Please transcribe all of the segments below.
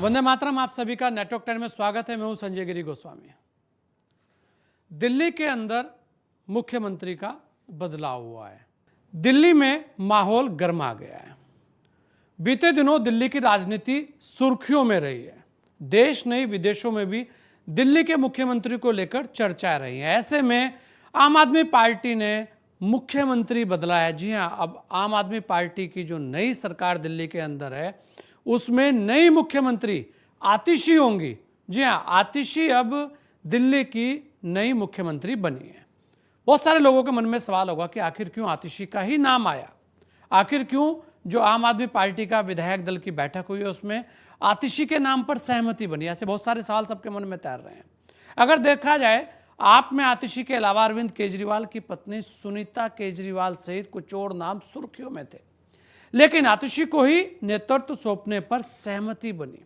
वंदे मातरम। आप सभी का नेटवर्क 10 में स्वागत है। मैं हूं संजय गिरी गोस्वामी। दिल्ली के अंदर मुख्यमंत्री का बदलाव हुआ है। दिल्ली में माहौल गर्मा गया है। बीते दिनों दिल्ली की राजनीति सुर्खियों में रही है। देश नहीं विदेशों में भी दिल्ली के मुख्यमंत्री को लेकर चर्चाएं रही हैं। ऐसे में आम आदमी पार्टी ने मुख्यमंत्री बदला है। जी हां, अब आम आदमी पार्टी की जो नई सरकार दिल्ली के अंदर है उसमें नई मुख्यमंत्री आतिशी होंगी। जी हां, आतिशी अब दिल्ली की नई मुख्यमंत्री बनी है। बहुत सारे लोगों के मन में सवाल होगा कि आखिर क्यों आतिशी का ही नाम आया, आखिर क्यों जो आम आदमी पार्टी का विधायक दल की बैठक हुई है उसमें आतिशी के नाम पर सहमति बनी। ऐसे बहुत सारे सवाल सबके मन में तैर रहे हैं। अगर देखा जाए, आप में आतिशी के अलावा अरविंद केजरीवाल की पत्नी सुनीता केजरीवाल सहित कुछ और नाम सुर्खियों में थे, लेकिन आतिशी को ही नेतृत्व सौंपने पर सहमति बनी।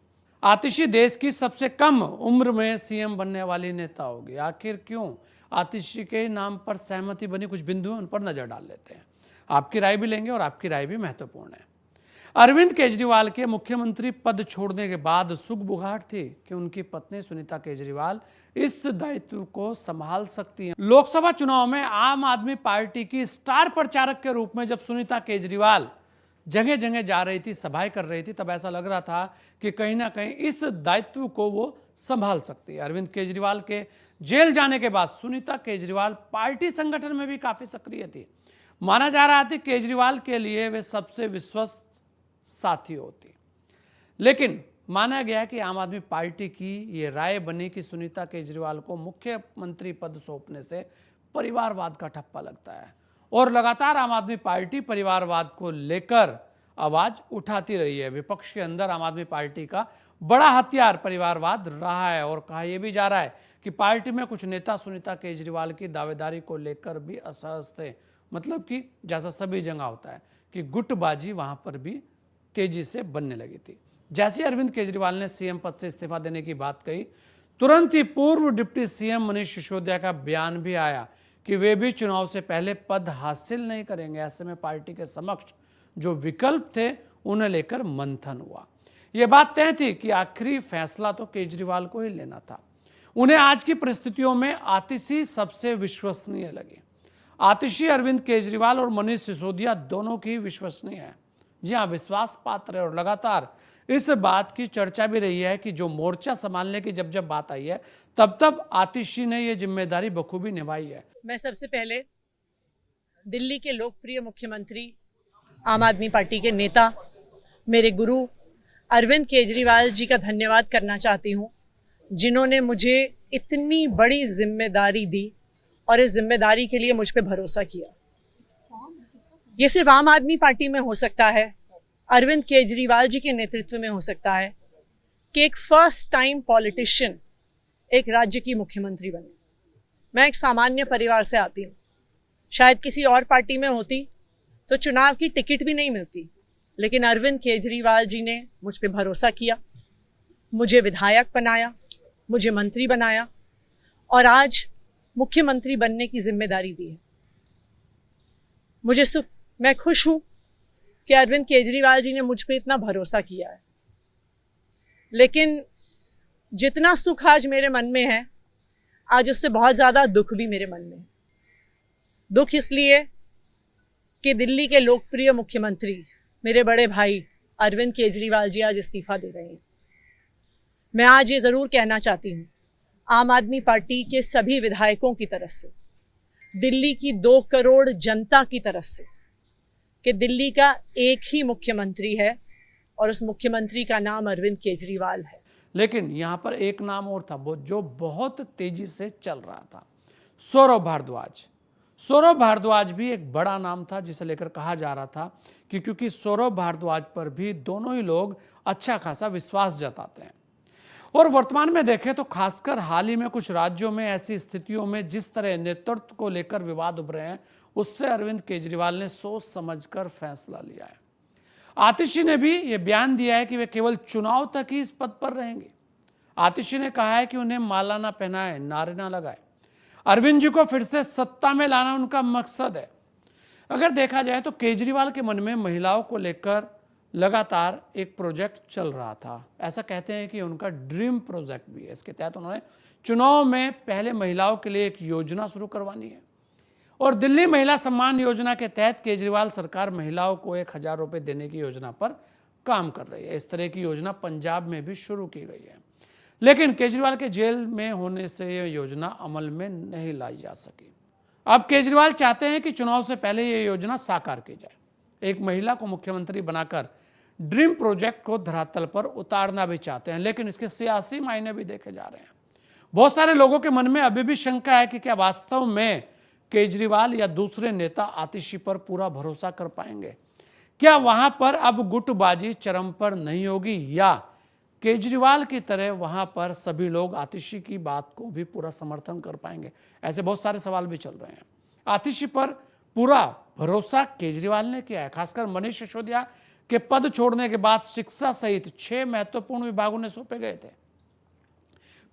आतिशी देश की सबसे कम उम्र में सीएम बनने वाली नेता होगी। आखिर क्यों आतिशी के नाम पर सहमति बनी, कुछ बिंदु उन पर नजर डाल लेते हैं। आपकी राय भी लेंगे और आपकी राय भी महत्वपूर्ण है। अरविंद केजरीवाल के मुख्यमंत्री पद छोड़ने के बाद सुगबुगाहट थी कि उनकी पत्नी सुनीता केजरीवाल इस दायित्व को संभाल सकती हैं। लोकसभा चुनाव में आम आदमी पार्टी की स्टार प्रचारक के रूप में जब सुनीता केजरीवाल जगह जगह जा रही थी, सभाएं कर रही थी, तब ऐसा लग रहा था कि कहीं ना कहीं इस दायित्व को वो संभाल सकती है। अरविंद केजरीवाल के जेल जाने के बाद सुनीता केजरीवाल पार्टी संगठन में भी काफी सक्रिय थी। माना जा रहा था केजरीवाल के लिए वे सबसे विश्वस्त साथी होती। लेकिन माना गया कि आम आदमी पार्टी की ये राय बनी कि सुनीता केजरीवाल को मुख्यमंत्री पद सौंपने से परिवारवाद का ठप्पा लगता है, और लगातार आम आदमी पार्टी परिवारवाद को लेकर आवाज उठाती रही है। विपक्ष के अंदर आम आदमी पार्टी का बड़ा हथियार परिवारवाद रहा है, और कहा यह भी जा रहा है कि पार्टी में कुछ नेता सुनीता केजरीवाल की दावेदारी को लेकर भी असहज थे। मतलब कि जैसा सभी जगह होता है कि गुटबाजी वहां पर भी तेजी से बनने लगी थी। जैसे अरविंद केजरीवाल ने सीएम पद से इस्तीफा देने की बात कही, तुरंत ही पूर्व डिप्टी सीएम मनीष सिसोदिया का बयान भी आया कि वे भी चुनाव से पहले पद हासिल नहीं करेंगे। ऐसे में पार्टी के समक्ष जो विकल्प थे उन्हें लेकर मंथन हुआ। यह बात तय थी कि आखिरी फैसला तो केजरीवाल को ही लेना था। उन्हें आज की परिस्थितियों में आतिशी सबसे विश्वसनीय लगी। आतिशी अरविंद केजरीवाल और मनीष सिसोदिया दोनों की विश्वसनीय है। जी हाँ, विश्वास पात्र है, और लगातार इस बात की चर्चा भी रही है कि जो मोर्चा संभालने की जब जब बात आई है तब तब आतिशी ने यह जिम्मेदारी बखूबी निभाई है। मैं सबसे पहले दिल्ली के लोकप्रिय मुख्यमंत्री, आम आदमी पार्टी के नेता, मेरे गुरु अरविंद केजरीवाल जी का धन्यवाद करना चाहती हूँ, जिन्होंने मुझे इतनी बड़ी जिम्मेदारी दी और इस जिम्मेदारी के लिए मुझ पे भरोसा किया। ये सिर्फ आम आदमी पार्टी में हो सकता है, अरविंद केजरीवाल जी के नेतृत्व में हो सकता है कि एक फर्स्ट टाइम पॉलिटिशियन एक राज्य की मुख्यमंत्री बने। मैं एक सामान्य परिवार से आती हूँ। शायद किसी और पार्टी में होती तो चुनाव की टिकट भी नहीं मिलती, लेकिन अरविंद केजरीवाल जी ने मुझ पे भरोसा किया, मुझे विधायक बनाया, मुझे मंत्री बनाया और आज मुख्यमंत्री बनने की जिम्मेदारी दी है। मैं खुश हूं कि अरविंद केजरीवाल जी ने मुझ पे इतना भरोसा किया है। लेकिन जितना सुख आज मेरे मन में है, आज उससे बहुत ज्यादा दुख भी मेरे मन में है। दुख इसलिए कि दिल्ली के लोकप्रिय मुख्यमंत्री मेरे बड़े भाई अरविंद केजरीवाल जी आज इस्तीफा दे रहे हैं। मैं आज ये जरूर कहना चाहती हूँ आम आदमी पार्टी के सभी विधायकों की तरफ से, दिल्ली की 2 करोड़ जनता की तरफ से, कि दिल्ली का एक ही मुख्यमंत्री है और उस मुख्यमंत्री का नाम अरविंद केजरीवाल है। लेकिन यहां पर एक नाम और था जो बहुत तेजी से चल रहा था, सौरभ भारद्वाज। सौरभ भारद्वाज भी एक बड़ा नाम था जिसे लेकर कहा जा रहा था कि क्योंकि सौरभ भारद्वाज पर भी दोनों ही लोग अच्छा खासा विश्वास जताते हैं। और वर्तमान में देखें तो खासकर हाल ही में कुछ राज्यों में ऐसी स्थितियों में जिस तरह नेतृत्व को लेकर विवाद उभरे हैं, उससे अरविंद केजरीवाल ने सोच समझकर फैसला लिया है। आतिशी ने भी यह बयान दिया है कि वे केवल चुनाव तक ही इस पद पर रहेंगे। आतिशी ने कहा है कि उन्हें माला ना पहनाए, नारे ना लगाए। अरविंद जी को फिर से सत्ता में लाना उनका मकसद है। अगर देखा जाए तो केजरीवाल के मन में महिलाओं को लेकर लगातार एक प्रोजेक्ट चल रहा था। ऐसा कहते हैं कि उनका ड्रीम प्रोजेक्ट भी है। इसके तहत उन्होंने चुनाव में पहले महिलाओं के लिए एक योजना शुरू करवानी है और दिल्ली महिला सम्मान योजना के तहत केजरीवाल सरकार महिलाओं को 1,000 रुपये देने की योजना पर काम कर रही है। इस तरह की योजना पंजाब में भी शुरू की गई है, लेकिन केजरीवाल के जेल में होने से यह योजना अमल में नहीं लाई जा सकी। अब केजरीवाल चाहते हैं कि चुनाव से पहले यह योजना साकार की जाए। एक महिला को मुख्यमंत्री बनाकर ड्रीम प्रोजेक्ट को धरातल पर उतारना भी चाहते हैं, लेकिन इसके सियासी मायने भी देखे जा रहे हैं। बहुत सारे लोगों के मन में अभी भी शंका है कि क्या वास्तव में केजरीवाल या दूसरे नेता आतिशी पर पूरा भरोसा कर पाएंगे। क्या वहां पर अब गुटबाजी चरम पर नहीं होगी या केजरीवाल की तरह वहां पर सभी लोग आतिशी की बात को भी पूरा समर्थन कर पाएंगे। ऐसे बहुत सारे सवाल भी चल रहे हैं। आतिशी पर पूरा भरोसा केजरीवाल ने किया है। खासकर मनीष सिसोदिया के पद छोड़ने के बाद शिक्षा सहित 6 महत्वपूर्ण विभागों ने सौंपे गए थे।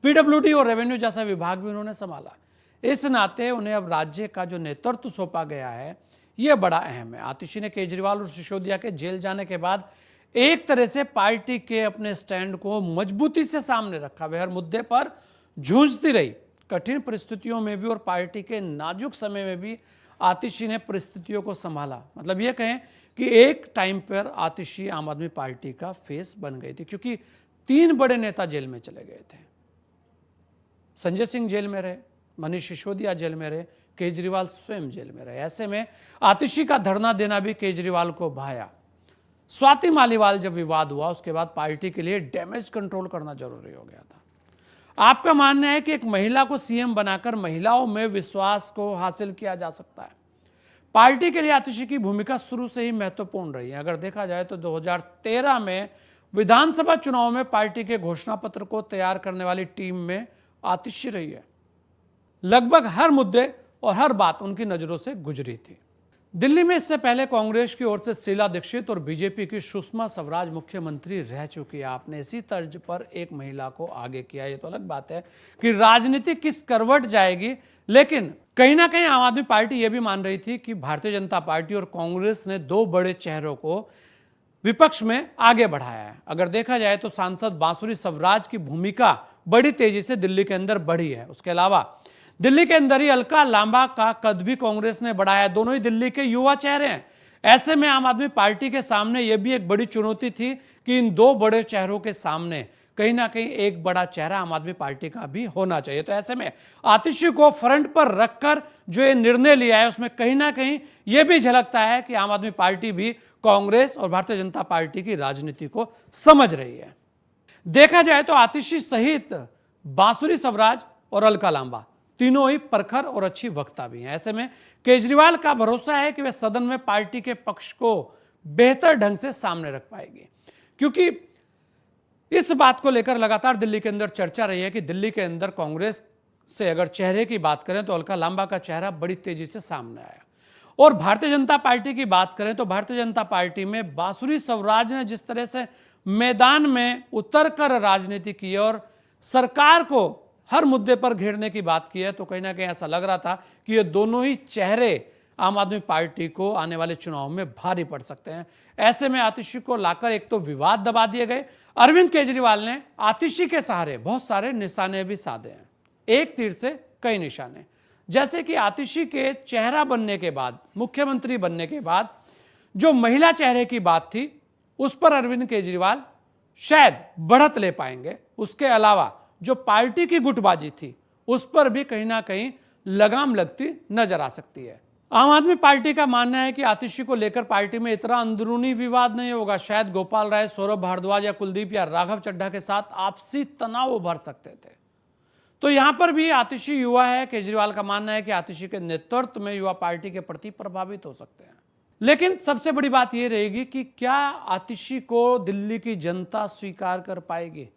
पीडब्ल्यूडी और रेवेन्यू जैसा विभाग भी उन्होंने संभाला। इस नाते उन्हें अब राज्य का जो नेतृत्व सौंपा गया है यह बड़ा अहम है। आतिशी ने केजरीवाल और सिसोदिया के जेल जाने के बाद एक तरह से पार्टी के अपने स्टैंड को मजबूती से सामने रखा। वह हर मुद्दे पर जूझती रही, कठिन परिस्थितियों में भी और पार्टी के नाजुक समय में भी आतिशी ने परिस्थितियों को संभाला। मतलब यह कहें कि एक टाइम पर आतिशी आम आदमी पार्टी का फेस बन गई थी, क्योंकि 3 बड़े नेता जेल में चले गए थे। संजय सिंह जेल में रहे, मनीष सिसोदिया जेल में रहे, केजरीवाल स्वयं जेल में रहे। ऐसे में आतिशी का धरना देना भी केजरीवाल को भाया। स्वाति मालीवाल जब विवाद हुआ उसके बाद पार्टी के लिए डैमेज कंट्रोल करना जरूरी हो गया था। आपका मानना है कि एक महिला को सीएम बनाकर महिलाओं में विश्वास को हासिल किया जा सकता है। पार्टी के लिए आतिशी की भूमिका शुरू से ही महत्वपूर्ण रही है। अगर देखा जाए तो 2013 में विधानसभा चुनाव में पार्टी के घोषणा पत्र को तैयार करने वाली टीम में आतिशी रही है। लगभग हर मुद्दे और हर बात उनकी नजरों से गुजरी थी। दिल्ली में इससे पहले कांग्रेस की ओर से शीला दीक्षित और बीजेपी की सुषमा स्वराज मुख्यमंत्री रह चुकी है। आपने इसी तर्ज पर एक महिला को आगे किया। ये तो अलग बात है कि राजनीति किस करवट जाएगी, लेकिन कहीं ना कहीं आम आदमी पार्टी ये भी मान रही थी कि भारतीय जनता पार्टी और कांग्रेस ने 2 बड़े चेहरों को विपक्ष में आगे बढ़ाया है। अगर देखा जाए तो सांसद बांसुरी स्वराज की भूमिका बड़ी तेजी से दिल्ली के अंदर बढ़ी है। उसके अलावा दिल्ली के अंदर ही अलका लांबा का कद भी कांग्रेस ने बढ़ाया। दोनों ही दिल्ली के युवा चेहरे हैं। ऐसे में आम आदमी पार्टी के सामने यह भी एक बड़ी चुनौती थी कि इन 2 बड़े चेहरों के सामने कहीं ना कहीं एक बड़ा चेहरा आम आदमी पार्टी का भी होना चाहिए। तो ऐसे में आतिशी को फ्रंट पर रखकर जो ये निर्णय लिया है उसमें कहीं ना कहीं यह भी झलकता है कि आम आदमी पार्टी भी कांग्रेस और भारतीय जनता पार्टी की राजनीति को समझ रही है। देखा जाए तो आतिशी सहित बांसुरी स्वराज और अलका लांबा तीनों ही प्रखर और अच्छी वक्ता भी हैं। ऐसे में केजरीवाल का भरोसा है कि वे सदन में पार्टी के पक्ष को बेहतर ढंग से सामने रख पाएगी, क्योंकि इस बात को लेकर लगातार दिल्ली के अंदर चर्चा रही है कि दिल्ली के अंदर कांग्रेस से अगर चेहरे की बात करें तो अलका लांबा का चेहरा बड़ी तेजी से सामने आया, और भारतीय जनता पार्टी की बात करें तो भारतीय जनता पार्टी में बांसुरी स्वराज ने जिस तरह से मैदान में उतरकर राजनीति की और सरकार को हर मुद्दे पर घेरने की बात की है, तो कहीं ना कहीं ऐसा लग रहा था कि ये दोनों ही चेहरे आम आदमी पार्टी को आने वाले चुनाव में भारी पड़ सकते हैं। ऐसे में आतिशी को लाकर एक तो विवाद दबा दिए गए। अरविंद केजरीवाल ने आतिशी के सहारे बहुत सारे निशाने भी साधे हैं। एक तीर से कई निशाने, जैसे कि आतिशी के चेहरा बनने के बाद, मुख्यमंत्री बनने के बाद जो महिला चेहरे की बात थी उस पर अरविंद केजरीवाल शायद बढ़त ले पाएंगे। उसके अलावा जो पार्टी की गुटबाजी थी उस पर भी कहीं ना कहीं लगाम लगती नजर आ सकती है। आम आदमी पार्टी का मानना है कि आतिशी को लेकर पार्टी में इतना अंदरूनी विवाद नहीं होगा। शायद गोपाल राय, सौरभ भारद्वाज या कुलदीप या राघव चड्ढा के साथ आपसी तनाव उभर सकते थे। तो यहां पर भी आतिशी युवा है। केजरीवाल का मानना है कि आतिशी के नेतृत्व में युवा पार्टी के प्रति प्रभावित हो सकते हैं। लेकिन सबसे बड़ी बात यह रहेगी कि क्या आतिशी को दिल्ली की जनता स्वीकार कर पाएगी,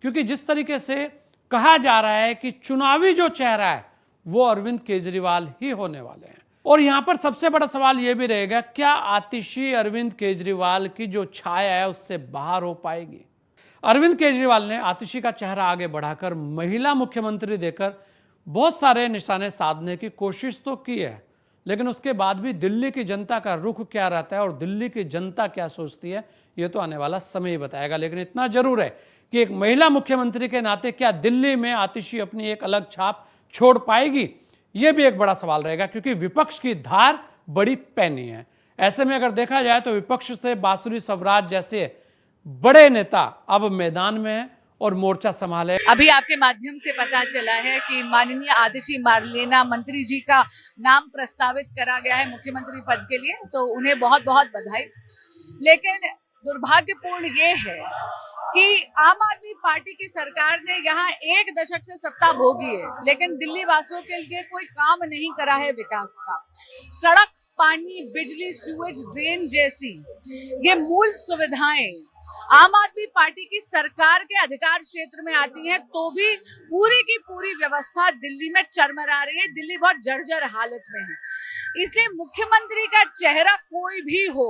क्योंकि जिस तरीके से कहा जा रहा है कि चुनावी जो चेहरा है वो अरविंद केजरीवाल ही होने वाले हैं। और यहां पर सबसे बड़ा सवाल यह भी रहेगा, क्या आतिशी अरविंद केजरीवाल की जो छाया है उससे बाहर हो पाएगी। अरविंद केजरीवाल ने आतिशी का चेहरा आगे बढ़ाकर महिला मुख्यमंत्री देकर बहुत सारे निशाने साधने की कोशिश तो की है, लेकिन उसके बाद भी दिल्ली की जनता का रुख क्या रहता है और दिल्ली की जनता क्या सोचती है, ये तो आने वाला समय ही बताएगा। लेकिन इतना जरूर है कि एक महिला मुख्यमंत्री के नाते क्या दिल्ली में आतिशी अपनी एक अलग छाप छोड़ पाएगी, यह भी एक बड़ा सवाल रहेगा, क्योंकि विपक्ष की धार बड़ी पैनी है। ऐसे में अगर देखा जाए तो विपक्ष से बांसुरी स्वराज जैसे बड़े नेता अब मैदान में हैं और मोर्चा संभाले। अभी आपके माध्यम से पता चला है कि माननीय आतिशी मार्लेना मंत्री जी का नाम प्रस्तावित करा गया है मुख्यमंत्री पद के लिए, तो उन्हें बहुत बहुत बधाई। लेकिन दुर्भाग्यपूर्ण ये है कि आम आदमी पार्टी की सरकार ने यहाँ 1 दशक से सत्ता भोगी है, लेकिन दिल्ली वासियों के लिए कोई काम नहीं करा है विकास का। सड़क, पानी, बिजली, सीवेज, ड्रेन जैसी ये मूल सुविधाएं आम आदमी पार्टी की सरकार के अधिकार क्षेत्र में आती है, तो भी पूरी की पूरी व्यवस्था दिल्ली में चरमरा रही है। दिल्ली बहुत जर्जर हालत में है। इसलिए मुख्यमंत्री का चेहरा कोई भी हो,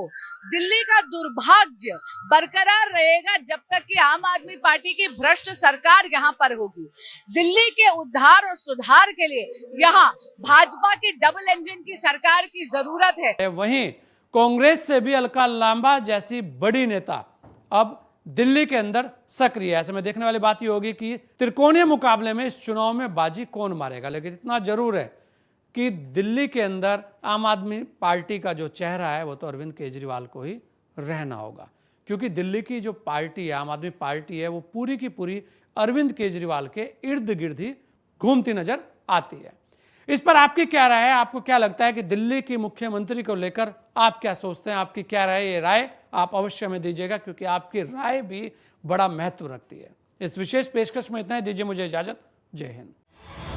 दिल्ली का दुर्भाग्य बरकरार रहेगा जब तक कि आम आदमी पार्टी की भ्रष्ट सरकार यहाँ पर होगी। दिल्ली के उद्धार और सुधार के लिए यहाँ भाजपा की डबल इंजन की सरकार की जरूरत है। वहीं कांग्रेस से भी अलका लांबा जैसी बड़ी नेता अब दिल्ली के अंदर सक्रिय है। ऐसे में देखने वाली बात यह होगी कि त्रिकोणीय मुकाबले में इस चुनाव में बाजी कौन मारेगा। लेकिन इतना जरूर है कि दिल्ली के अंदर आम आदमी पार्टी का जो चेहरा है वो तो अरविंद केजरीवाल को ही रहना होगा, क्योंकि दिल्ली की जो पार्टी है, आम आदमी पार्टी है, वो पूरी की पूरी अरविंद केजरीवाल के इर्द गिर्द ही घूमती नजर आती है। इस पर आपकी क्या राय है? आपको क्या लगता है कि दिल्ली की मुख्यमंत्री को लेकर आप क्या सोचते हैं? आपकी क्या राय? ये राय आप अवश्य में दीजिएगा, क्योंकि आपकी राय भी बड़ा महत्व रखती है। इस विशेष पेशकश में इतना ही। दीजिए मुझे इजाजत। जय हिंद।